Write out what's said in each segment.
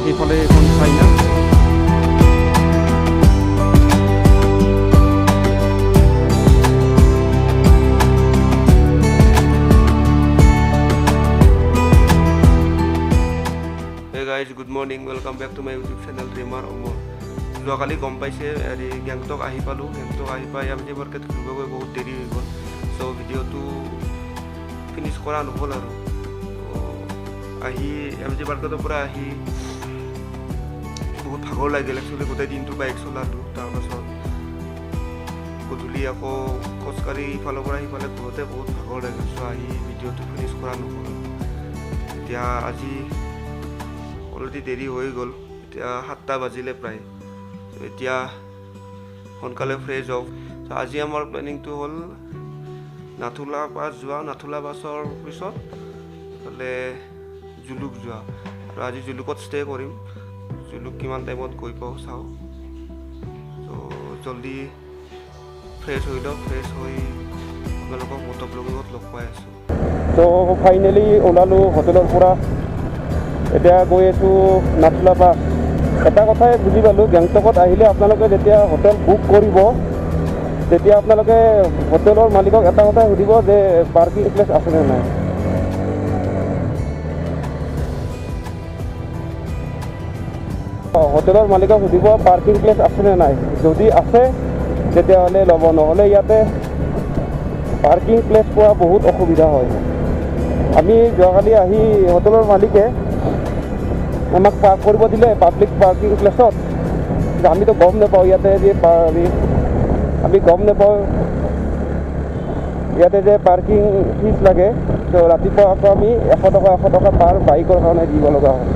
সেইফালে এখন চাইনা। Guys good morning, welcome back to my YouTube channel Dreamer Amar. যোৱাকালি গম পাইছে হেৰি গেংটক আহি পালোঁ। গেংটক আহি পাই এম জি মাৰ্কেট ঘূৰিবগৈ বহুত দেৰি হৈ গ'ল। চ' ভিডিঅ'টো ফিনিছ কৰা নহ'ল আৰু আহি এম জি মাৰ্কেটৰ পৰা আহি বহুত ভাগৰ লাগিল। একচুৱেলি গোটেই দিনটো বাইক চলালোঁ। তাৰপাছত গধূলি আকৌ খোজকাঢ়ি ইফালৰ পৰা সিফালে ঘৰতে বহুত ভাগৰ লাগিল। চ' আহি ভিডিঅ'টো ফিনিছ কৰা নহ'ল। এতিয়া আজি অলৰেডি দেৰি হৈ গ'ল, এতিয়া 7টা বাজিলে প্ৰায়। এতিয়া সোনকালে ফ্ৰেছ হওঁ। আজি আমাৰ প্লেনিংটো হ'ল নাথুলা পাছ যোৱা, নাথুলা পাছৰ পিছত এইফালে জুলুক যোৱা। আৰু আজি জুলুকত ষ্টে কৰিম। জুলুক কিমান টাইমত গৈ পাওঁ চাওঁ। ত' জল্দি ফ্ৰেছ হৈ লওঁ, ফ্ৰেছ হৈ আপোনালোকক মটৰ ব্লগিঙত লগ পাই আছোঁ। ত' ফাইনেলি ওলালোঁ হোটেলৰ পৰা। এতিয়া গৈ আছোঁ নাথুলা পাছ। এটা কথাই বুজি পালোঁ, গেংটকত আহিলে আপোনালোকে যেতিয়া হোটেল বুক কৰিব তেতিয়া আপোনালোকে হোটেলৰ মালিকক এটা কথাই সুধিব যে পাৰ্কিং প্লেচ আছেনে নাই। হোটেলৰ মালিকক সুধিব পাৰ্কিং প্লেচ আছেনে নাই। যদি আছে তেতিয়াহ'লে ল'ব, নহ'লে ইয়াতে পাৰ্কিং প্লেচ পোৱা বহুত অসুবিধা হয়। আমি যোৱাকালি আহি হোটেলৰ মালিকে আমাক পাৰ্ক কৰিব দিলে পাব্লিক পাৰ্কিং প্লেচত। আমিতো গম নাপাওঁ ইয়াতে যে আমি গম নাপাওঁ ইয়াতে যে পাৰ্কিং ফিজ লাগে। তো ৰাতিপুৱা আকৌ আমি 100 টকা পাৰ বাইকৰ কাৰণে দিব লগা হয়।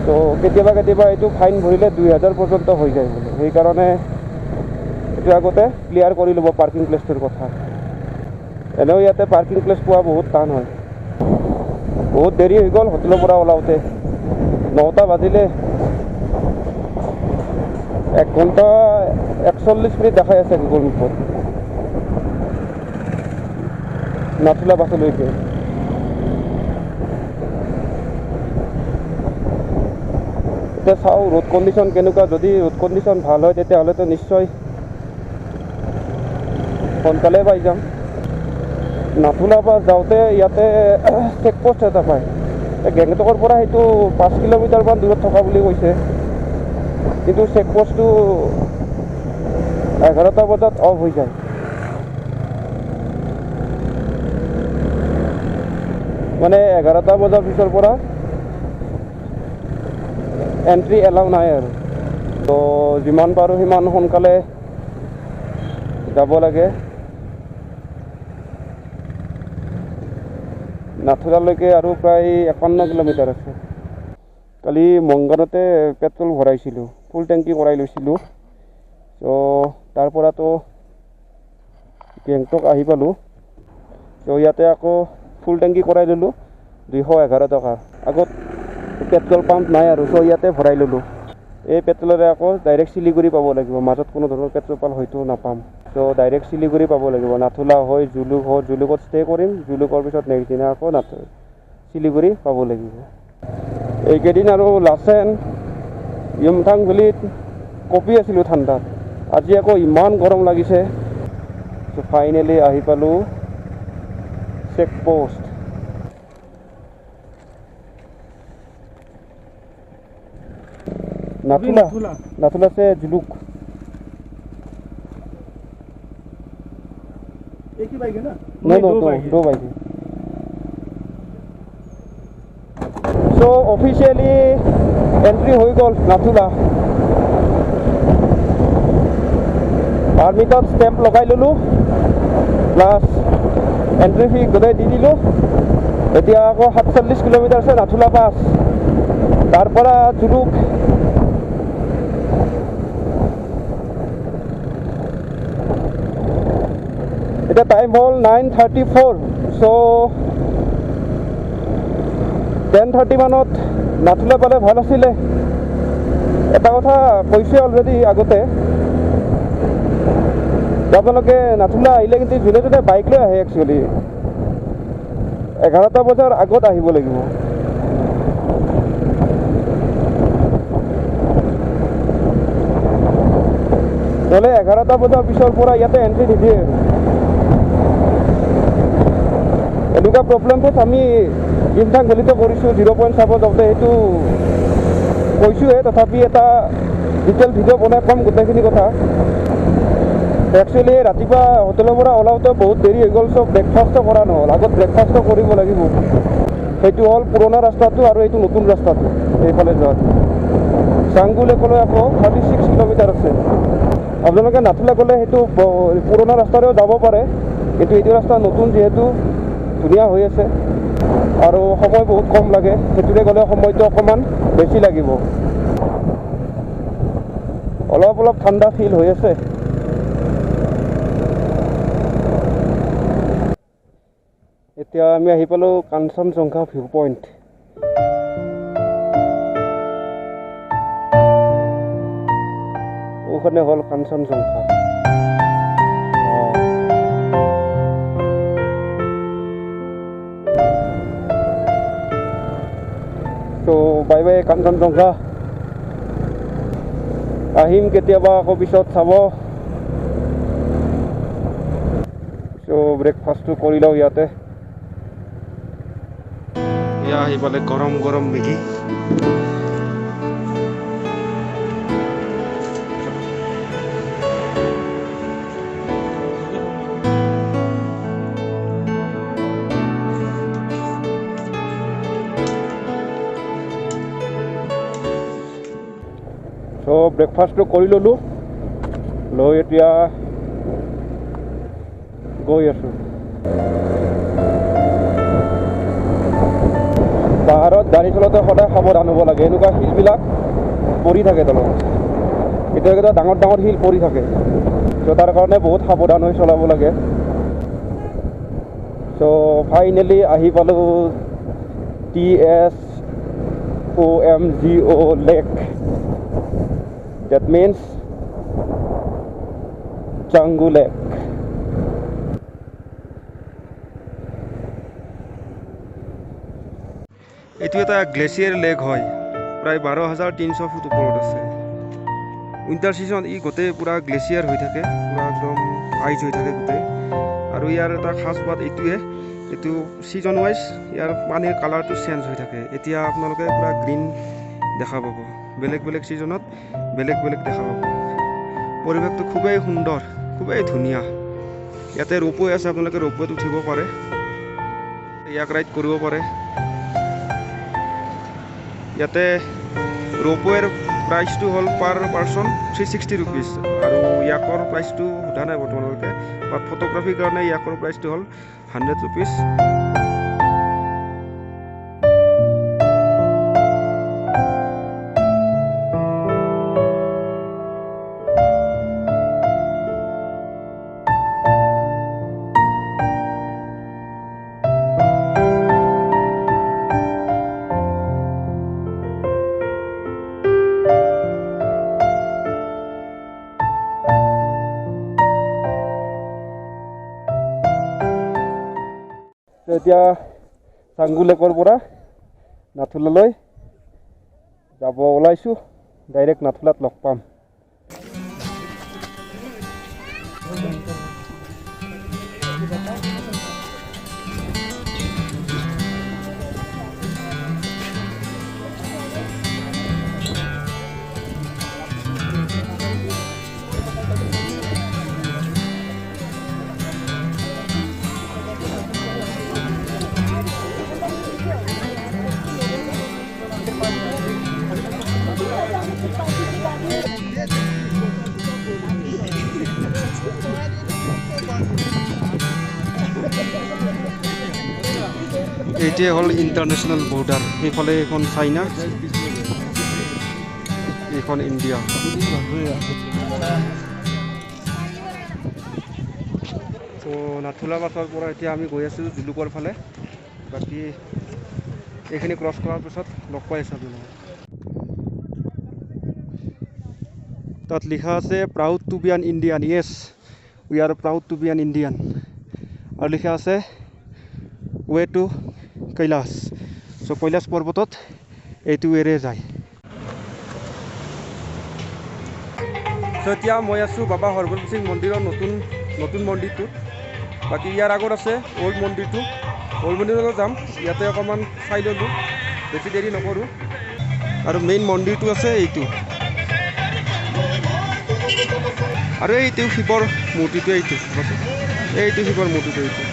তো কেতিয়াবা এইটো ফাইন ভৰিলে 2000 পৰ্যন্ত হৈ যায় বোলে। সেইকাৰণে এইটো আগতে ক্লিয়াৰ কৰি ল'ব পাৰ্কিং প্লেচটোৰ কথা। এনেও ইয়াতে পাৰ্কিং প্লেচ পোৱা বহুত টান হয়। বহুত দেৰি হৈ গ'ল হোটেলৰ পৰা ওলাওঁতে। 9টা বাজিলে। 1 ঘণ্টা 41 মিনিট দেখাই আছে গুগল মেপত নাথুলা পাছলৈকে। এতিয়া চাওঁ ৰোড কণ্ডিশ্যন কেনেকুৱা। যদি ৰোড কণ্ডিশ্যন ভাল হয় তেতিয়াহ'লেতো নিশ্চয় সোনকালে পাই যাম। নাথুলা পাছ যাওঁতে ইয়াতে চেকপোষ্ট এটা পায়। গেংটকৰ পৰা সেইটো 5 কিলোমিটাৰমান দূৰত থকা বুলি কৈছে, কিন্তু চেকপোষ্টটো 11টা বজাত অফ হৈ যায়। মানে 11টা বজাৰ পিছৰ পৰা এণ্ট্ৰি এলাউ নাই আৰু। তো যিমান পাৰোঁ সিমান সোনকালে যাব লাগে। নাথুলালৈকে আৰু প্ৰায় 51 কিলোমিটাৰ আছে। কালি মংগনতে পেট্ৰল ভৰাইছিলোঁ, ফুল টেংকি কৰাই লৈছিলোঁ। ত' তাৰ পৰাতো গেংটক আহি পালোঁ। ত' ইয়াতে আকৌ ফুল টেংকি কৰাই ল'লোঁ 211 টকা। আগত পেট্ৰল পাম্প নাই আৰু, চ' ইয়াতে ভৰাই ল'লোঁ। এই পেট্ৰলেৰে আকৌ ডাইৰেক্ট শিলিগুৰি পাব লাগিব। মাজত কোনো ধৰণৰ পেট্ৰল পাম্প হয়তো নাপাম। ত' ডাইৰেক্ট শিলিগুৰি পাব লাগিব। নাথুলা হৈ জুলুক হৈ জুলুকত ষ্টে কৰিম। জুলুকৰ পিছত নেক্সট দিনা আকৌ শিলিগুৰি পাব লাগিব। এইকেইদিন আৰু লাচেন য়ুমথাং ভেলীত কঁপি আছিলোঁ ঠাণ্ডাত। আজি আকৌ ইমান গৰম লাগিছে। ত' ফাইনেলি আহি পালোঁ চেকপোষ্ট। नाथुला से जुलूक एक ही बाइक है ना? नहीं, दो बाइक है। सो ऑफिशियली एंट्री हो गल नाथुला। पारमिटत स्टैम्प लगाई ललो, प्लस एंट्री फी गोटे दी दिलो। এতিয়া আকৌ 47 কিলোমিটাৰ আছে নাথুলা পাছ। তাৰ পৰা জুলুক এটা টাইম হ'ল 9:34। চ' 10:30 মানত নাথুলা পালে ভাল আছিলে। এটা কথা কৈছে অলৰেডি আগতে, আপোনালোকে নাথুলা আহিলে কিন্তু যোনে যোনে বাইক লৈ আহে একচুৱেলি 11টা বজাৰ আগত আহিব লাগিব। নহ'লে 11টা বজাৰ পিছৰ পৰা ইয়াতে এণ্ট্ৰি নিদিয়ে। এনেকুৱা প্ৰব্লেম ফেচ আমি ইনথাং ভেলিতে কৰিছোঁ। 0 পইণ্ট চাব যাওঁতে সেইটো কৈছোঁহে, তথাপি এটা ডিটেইল ভিডিঅ' বনাই ক'ম গোটেইখিনি কথা। একচুৱেলি ৰাতিপুৱা হোটেলৰ পৰা ওলাওঁতে বহুত দেৰি হৈ গ'ল, চব ব্ৰেকফাষ্টো কৰা নহ'ল। আগত ব্ৰেকফাষ্টো কৰিব লাগিব। সেইটো হ'ল পুৰণা ৰাস্তাটো আৰু এইটো নতুন ৰাস্তাটো এইফালে যোৱাটো। চাংগু লেকলৈ আকৌ 36 কিলোমিটাৰ আছে। আপোনালোকে নাথুলা গ'লে সেইটো পুৰণা ৰাস্তাৰেও যাব পাৰে, কিন্তু এইটো ৰাস্তা নতুন যিহেতু ধুনীয়া হৈ আছে আৰু সময় বহুত কম লাগে। সেইটোৰে গ'লে সময়টো অকণমান বেছি লাগিব। অলপ অলপ ঠাণ্ডা ফিল হৈ আছে। এতিয়া আমি আহি পালোঁ কাঞ্চনজংঘা ভিউ পইণ্ট। ওখানে হ'ল কাঞ্চনজংঘা। তো বাই বাই কাঞ্চনজংঘা। আহিম কেতিয়াবা আকৌ পিছত চাব। তো ব্ৰেকফাষ্টটো কৰি লওঁ ইয়াতে। এয়া আহি পালে গৰম গৰম মেগী। তো ব্ৰেকফাষ্টটো কৰি ল'লোঁ, লৈ এতিয়া গৈ আছোঁ। পাহাৰত গাড়ী চলাওঁতে সদায় সাৱধান হ'ব লাগে। এনেকুৱা শিলবিলাক পৰি থাকে তলত, কেতিয়াবা কেতিয়াবা ডাঙৰ ডাঙৰ শিল পৰি থাকে। ত' তাৰ কাৰণে বহুত সাৱধান হৈ চলাব লাগে। চ' ফাইনেলি আহি পালোঁ TSOMGO lake. That means Canggu Lake. এইটো এটা গ্লেচিয়াৰ লেক হয়, প্ৰায় 12,300 ফুট ওপৰত আছে। উইণ্টাৰ ছিজনত ই গোটেই পূৰা গ্লেচিয়াৰ হৈ থাকে, পূৰা একদম আইচ হৈ থাকে গোটেই। আৰু ইয়াৰ এটা খাছ বাত এইটোৱে, এইটো ছিজন ৱাইজ ইয়াৰ পানীৰ কালাৰটো চেঞ্জ হৈ থাকে। এতিয়া আপোনালোকে পূৰা গ্ৰীণ দেখা পাব, বেলেগ বেলেগ ছিজনত বেলেগ বেলেগ দেখা পাব। পৰিৱেশটো খুবেই সুন্দৰ, খুবেই ধুনীয়া। ইয়াতে ৰোপৱে আছে, আপোনালোকে ৰোপৱেত উঠিব পাৰে, ইয়াক ৰাইড কৰিব পাৰে। ইয়াতে ৰোপৱেৰ প্ৰাইচটো হ'ল পাৰ পাৰ্চন 360 ৰুপিজ, আৰু ইয়াকৰ প্ৰাইচটো সোধা নাই বৰ্তমানলৈকে, বাট ফটোগ্ৰাফীৰ কাৰণে ইয়াকৰ প্ৰাইচটো হ'ল 100 ৰুপিজ। এতিয়া চাংগু লেকৰ পৰা নাথুলালৈ যাব ওলাইছোঁ, ডাইৰেক্ট নাথুলাত লগ পাম। এইটোৱে হ'ল ইণ্টাৰনেশ্যনেল বৰ্ডাৰ। সেইফালে এখন চাইনা, এইখন ইণ্ডিয়া। তো নাথুলা পাছৰ পৰা এতিয়া আমি গৈ আছোঁ জুলুকৰ ফালে। বাকী এইখিনি ক্ৰছ কৰাৰ পিছত লগ পাই আছোঁ আপোনালোকক। তাত লিখা আছে proud to be an Indian. Yes, we are proud to be an Indian. আৰু লিখা আছে ৱে টু কৈলাশ। চ' কৈলাশ পৰ্বতত এইটো ৱেৰে যায়। চ' এতিয়া মই আছোঁ বাবা হৰভজন সিং মন্দিৰৰ নতুন মন্দিৰটোত। বাকী ইয়াৰ আগত আছে অল্ড মন্দিৰটো। অল্ড মন্দিৰলৈ যাম, ইয়াতে অকণমান চাই ল'লোঁ, বেছি দেৰি নকৰোঁ। আৰু মেইন মন্দিৰটো আছে এইটো, আৰু এইটো শিৱৰ মূৰ্তিটো, এইটো শিৱৰ মূৰ্তিটো এইটো।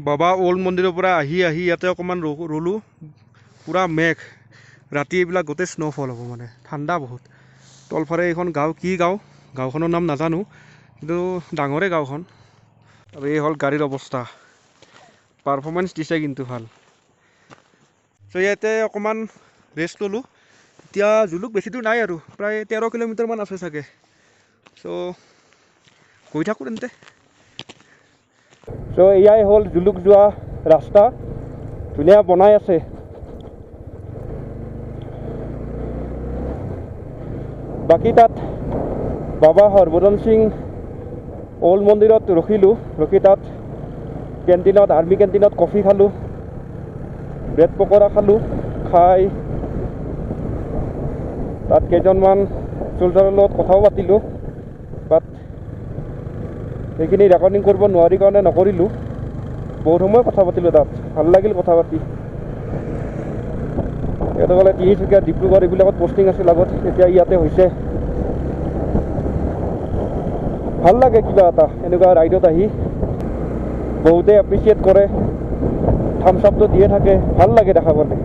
বাবা অল্ড মন্দিৰৰ পৰা আহি ইয়াতে অকণমান ৰ'লোঁ। পূৰা মেঘ, ৰাতি এইবিলাক গোটেই স্ন'ফল হ'ব, মানে ঠাণ্ডা বহুত। তলফালে এইখন গাঁও, কি গাঁও, গাঁওখনৰ নাম নাজানো, কিন্তু ডাঙৰে গাঁওখন। আৰু এই হ'ল গাড়ীৰ অৱস্থা, পাৰফৰ্মেঞ্চ দিছে কিন্তু ভাল। চ' ইয়াতে অকণমান ৰেষ্ট ল'লোঁ। এতিয়া জুলুক বেছি দূৰ নাই আৰু, প্ৰায় 13 কিলোমিটাৰমান আছে চাগে। চ' গৈ থাকোঁ তেন্তে। চ' এয়াই হ'ল জুলুক যোৱা ৰাস্তা, ধুনীয়া বনাই আছে। বাকী তাত বাবা হৰভজন সিং অল্ড মন্দিৰত ৰখিলোঁ, ৰখি তাত কেণ্টিনত, আৰ্মি কেণ্টিনত কফি খালোঁ, ব্ৰেড পকৰা খালোঁ। খাই তাত কেইজনমান চলজাৰৰ লগত কথাও পাতিলোঁ, বাট সেইখিনি ৰেকৰ্ডিং কৰিব নোৱাৰি কাৰণে নকৰিলোঁ। বহুত সময় কথা পাতিলোঁ তাত, ভাল লাগিল কথা পাতি। সিহঁতে ক'লে তিনিচুকীয়া, ডিব্ৰুগড় এইবিলাকত পষ্টিং আছিল আগত, এতিয়া ইয়াতে হৈছে। ভাল লাগে কিবা এটা এনেকুৱা ৰাইডত আহি, বহুতে এপ্ৰিচিয়েট কৰে, থামছ আপটো দিয়ে থাকে, ভাল লাগে দেখা পালে।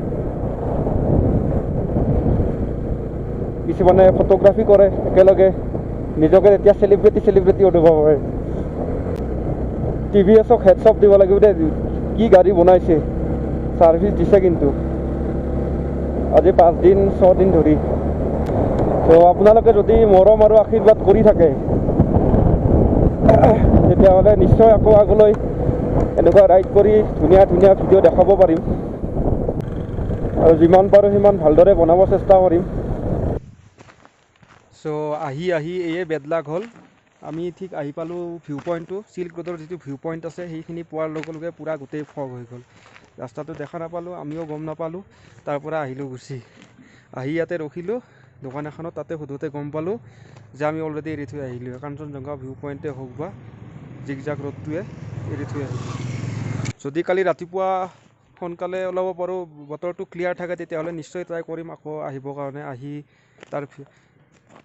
কিছুমানে ফটোগ্ৰাফী কৰে একেলগে, নিজকে এতিয়া চেলিব্ৰিটি অনুভৱ হয়। TVSক হেডছআপ দিব লাগিব দেই, কি গাড়ী বনাইছে, ছাৰ্ভিচ দিছে কিন্তু আজি 5 দিন 6 দিন ধৰি। তো আপোনালোকে যদি মৰম আৰু আশীৰ্বাদ কৰি থাকে তেতিয়াহ'লে নিশ্চয় আকৌ আগলৈ এনেকুৱা ৰাইড কৰি ধুনীয়া ধুনীয়া ভিডিঅ' দেখাব পাৰিম, আৰু যিমান পাৰোঁ সিমান ভালদৰে বনাব চেষ্টা কৰিম। চ' আহি এয়ে বেডলাক হ'ল। আমি ঠিক আহি পালোঁ ভিউ পইণ্টটো, চিল্ক ৰোডৰ যিটো ভিউ পইণ্ট আছে সেইখিনি পোৱাৰ লগে লগে পূৰা গোটেই ফগ হৈ গ'ল। ৰাস্তাটো দেখা নাপালোঁ, আমিও গম নাপালোঁ, তাৰ পৰা আহিলোঁ গুচি। আহি ইয়াতে ৰখিলোঁ দোকান এখনত, তাতে সোধোতে গম পালোঁ যে আমি অলৰেডি এৰি থৈ আহিলোঁ। কাঞ্চনজংঘা ভিউ পইণ্টে হওক বা জিগজাগ ৰোডটোৱে এৰি থৈ আহিলোঁ। যদি কালি ৰাতিপুৱা সোনকালে ওলাব পাৰোঁ, বতৰটো ক্লিয়াৰ থাকে, তেতিয়াহ'লে নিশ্চয় ট্ৰাই কৰিম আকৌ আহিবৰ কাৰণে, আহি তাৰ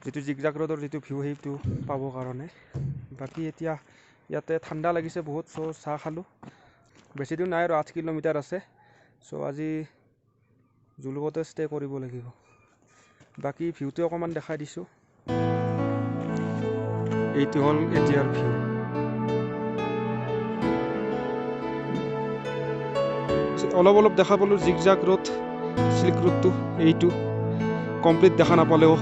যিটো জিগজাগ ৰোডৰ যিটো ভিউ সেইটো পাবৰ কাৰণে। বাকী এতিয়া ইয়াতে ঠাণ্ডা লাগিছে বহুত, চ' চাহ খালোঁ। বেছি দূৰ নাই আৰু 8 কিলোমিটাৰ আছে। চ' আজি জুলুকতে ষ্টে' কৰিব লাগিব। বাকী ভিউটো অকণমান দেখাই দিছোঁ, এইটো হ'ল এতিয়াৰ ভিউ। অলপ দেখা পালোঁ জিগজাগ ৰোড, চিল্ক ৰোডটো এইটো কমপ্লিট দেখা নাপালেও।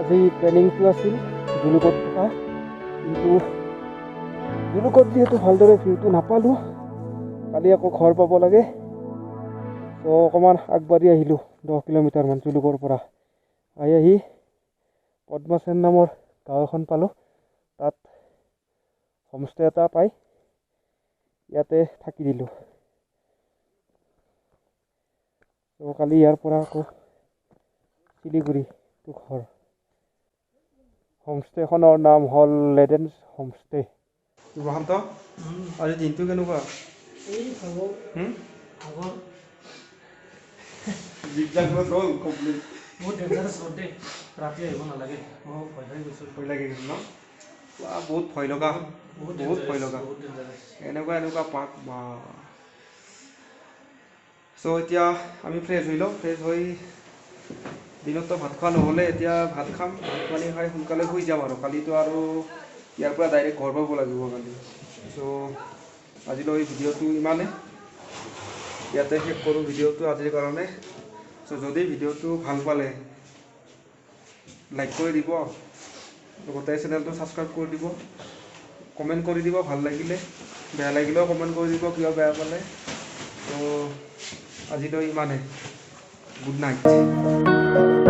আজি প্লেনিংটো আছিল জুলুকত থকা, কিন্তু জুলুকত যিহেতু ভালদৰে ভিউটো নাপালোঁ, কালি আকৌ ঘৰ পাব লাগে। ত' অকণমান আগবাঢ়ি আহিলোঁ 10 কিলোমিটাৰমান জুলুকৰ পৰা। আহি পদ্মচেন নামৰ গাঁও এখন পালোঁ, তাত হোমষ্টে এটা পাই ইয়াতে থাকি দিলোঁ। ত' তো কালি ইয়াৰ পৰা আকৌ শিলিগুৰি ঘৰ হোমষ্টেখনৰ নাম হ'ল লেডেন্স হোমষ্টে। বসন্ত আজি দিনটো কেনেকুৱা? বহুত ডেঞ্জাৰাছ ৰ'দ দেই, ৰাতি আহিব নালাগে, মই ভয় খাই গৈছোঁ। ভয় লাগি গৈছিল ন? বহুত ভয় লগা, বহুত ভয় লগা বহুত ডেঞ্জাৰাছ। এনেকুৱা পাক বা। চ' এতিয়া আমি ফ্ৰেছ হৈ লওঁ, ফ্ৰেছ হৈ দিনততো ভাত খোৱা নহ'লে এতিয়া ভাত খাম, ভাত পানী খাই সোনকালে শুই যাম আৰু কালিতো আৰু ইয়াৰ পৰা ডাইৰেক্ট ঘৰ পাব লাগিব কালি। চ' আজিলৈ ভিডিঅ'টো ইমানেই, ইয়াতে শেষ কৰোঁ ভিডিঅ'টো আজিৰ কাৰণে। চ' যদি ভিডিঅ'টো ভাল পালে লাইক কৰি দিব, লগতে চেনেলটো ছাবস্ক্ৰাইব কৰি দিব, কমেণ্ট কৰি দিব ভাল লাগিলে, বেয়া লাগিলেও কমেণ্ট কৰি দিব কিয় বেয়া পালে। ত' আজিলৈ ইমানেই, গুড নাইট।